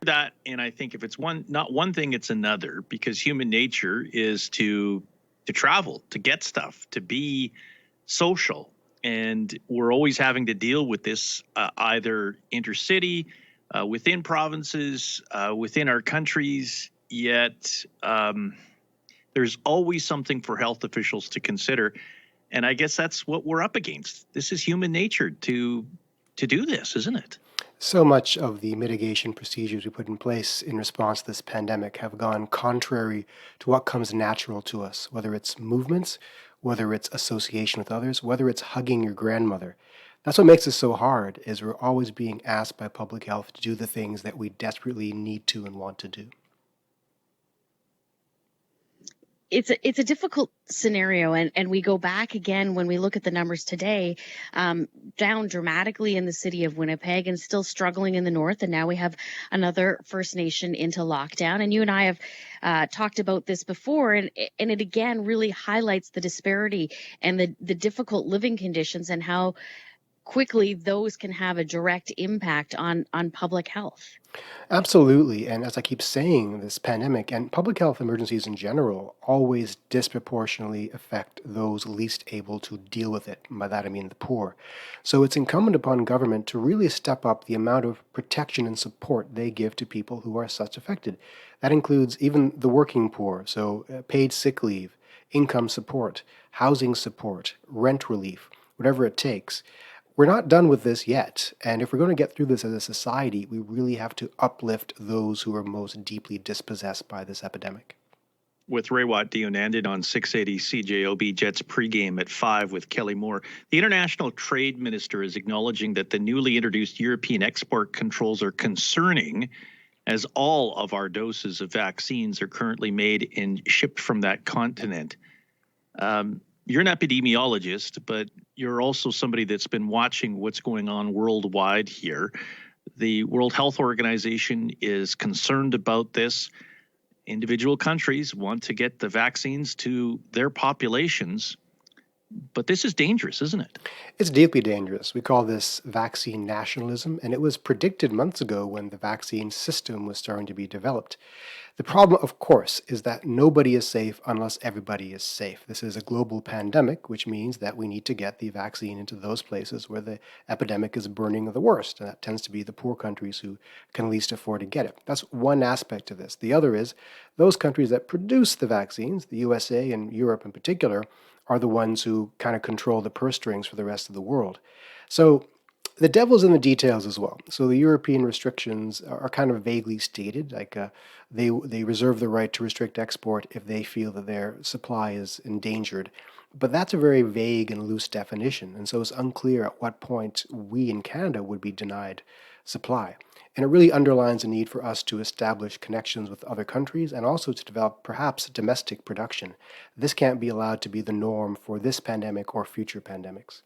That, and I think if it's not one thing, it's another, because human nature is to travel, to get stuff, to be social, and we're always having to deal with this, either intercity, within provinces, within our countries. Yet there's always something for health officials to consider, and I guess that's what we're up against. This is human nature to do this, isn't it? So much of the mitigation procedures we put in place in response to this pandemic have gone contrary to what comes natural to us, whether it's movements, whether it's association with others, whether it's hugging your grandmother. That's what makes it so hard, is we're always being asked by public health to do the things that we desperately need to and want to do. It's a difficult scenario, and we go back again when we look at the numbers today, down dramatically in the city of Winnipeg and still struggling in the north, and now we have another First Nation into lockdown. And you and I have talked about this before, and it again really highlights the disparity and the difficult living conditions and how quickly those can have a direct impact on public health. Absolutely. And as I keep saying, this pandemic and public health emergencies in general always disproportionately affect those least able to deal with it. And by that I mean the poor. So it's incumbent upon government to really step up the amount of protection and support they give to people who are such affected. That includes even the working poor, so paid sick leave, income support, housing support, rent relief, whatever it takes. We're not done with this yet, and if we're going to get through this as a society, we really have to uplift those who are most deeply dispossessed by this epidemic. With Raywat Deonandan on 680 CJOB, Jets pregame at 5 with Kelly Moore. The International Trade Minister is acknowledging that the newly introduced European export controls are concerning, as all of our doses of vaccines are currently made and shipped from that continent. You're an epidemiologist, but you're also somebody that's been watching what's going on worldwide here. The World Health Organization is concerned about this. Individual countries want to get the vaccines to their populations, but this is dangerous, isn't it? It's deeply dangerous. We call this vaccine nationalism, and it was predicted months ago when the vaccine system was starting to be developed. The problem, of course, is that nobody is safe unless everybody is safe. This is a global pandemic, which means that we need to get the vaccine into those places where the epidemic is burning the worst, and that tends to be the poor countries who can least afford to get it. That's one aspect of this. The other is those countries that produce the vaccines, the USA and Europe in particular, are the ones who kind of control the purse strings for the rest of the world. So the devil's in the details as well. So the European restrictions are kind of vaguely stated, like they reserve the right to restrict export if they feel that their supply is endangered. But that's a very vague and loose definition, and so it's unclear at what point we in Canada would be denied supply. And it really underlines the need for us to establish connections with other countries and also to develop perhaps domestic production. This can't be allowed to be the norm for this pandemic or future pandemics.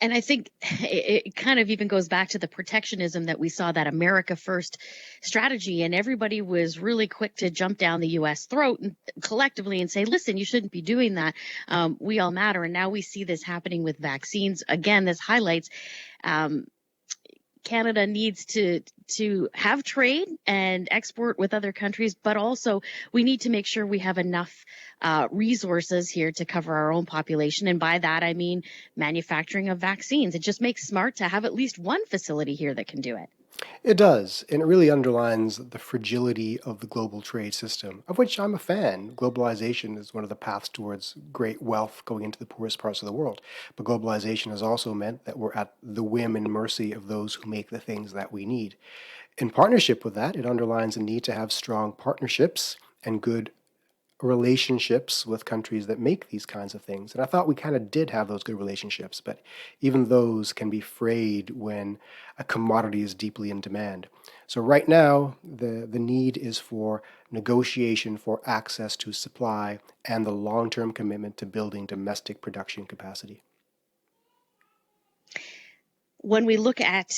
And I think it kind of even goes back to the protectionism that we saw, that America first strategy, and everybody was really quick to jump down the U.S. throat and collectively and say, listen, you shouldn't be doing that. We all matter. And now we see this happening with vaccines. Again, this highlights Canada needs to have trade and export with other countries, but also we need to make sure we have enough resources here to cover our own population. And by that, I mean manufacturing of vaccines. It just makes smart to have at least one facility here that can do it. It does, and it really underlines the fragility of the global trade system, of which I'm a fan. Globalization is one of the paths towards great wealth going into the poorest parts of the world. But globalization has also meant that we're at the whim and mercy of those who make the things that we need. In partnership with that, it underlines the need to have strong partnerships and good relationships with countries that make these kinds of things. And I thought we kind of did have those good relationships, but even those can be frayed when a commodity is deeply in demand. So right now, the need is for negotiation for access to supply and the long-term commitment to building domestic production capacity. When we look at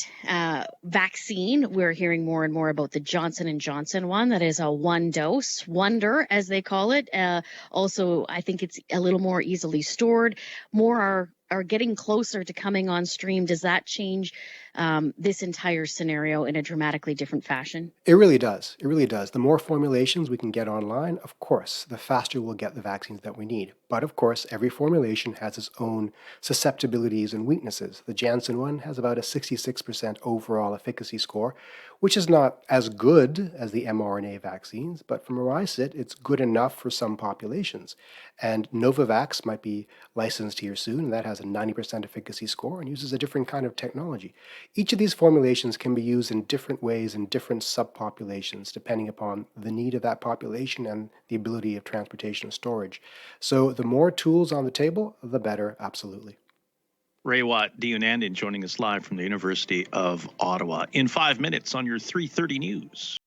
vaccine, we're hearing more and more about the Johnson & Johnson one that is a one dose wonder, as they call it. Also, I think it's a little more easily stored. More are are getting closer to coming on stream, does that change this entire scenario in a dramatically different fashion? It really does. It really does. The more formulations we can get online, of course, the faster we'll get the vaccines that we need. But of course, every formulation has its own susceptibilities and weaknesses. The Janssen one has about a 66% overall efficacy score, which is not as good as the mRNA vaccines, but from where I sit, it's good enough for some populations. And Novavax might be licensed here soon, and that has a 90% efficacy score and uses a different kind of technology. Each of these formulations can be used in different ways in different subpopulations, depending upon the need of that population and the ability of transportation and storage. So the more tools on the table, the better, absolutely. Raywat Deonandan joining us live from the University of Ottawa in 5 minutes on your 3:30 news.